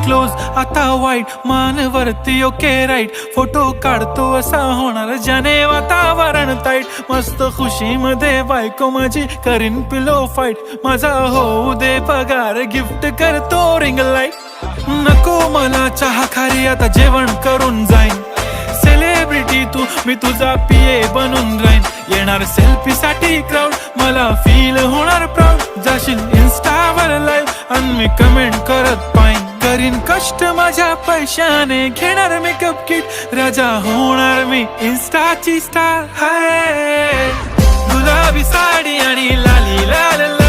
close आता वाईट मान वरती ओके राईट फोटो काढतो असा होणार ज्याने वातावरण ताईट मस्त खुशी मध्ये बायको माझी करीन पिलो फाईट माझा होऊ दे पगार गिफ्ट करतो रिंग लाईट नको मला चहा खारी आता जेवण करून जाईन सेलिब्रिटी तू मी तुझा पिये बनून राहीन येणार सेल्फी साठी क्राऊड मला फील होणार प्राऊड जाशील इन्स्टावर लाईव्ह आणि मी कमेंट करत पाईन करीन कष्ट माझ्या पैशाने घेणार मेकअप किट राजा होणार मी इन्स्टाची स्टार हाय गुलाबी साडी आणि लाली लाल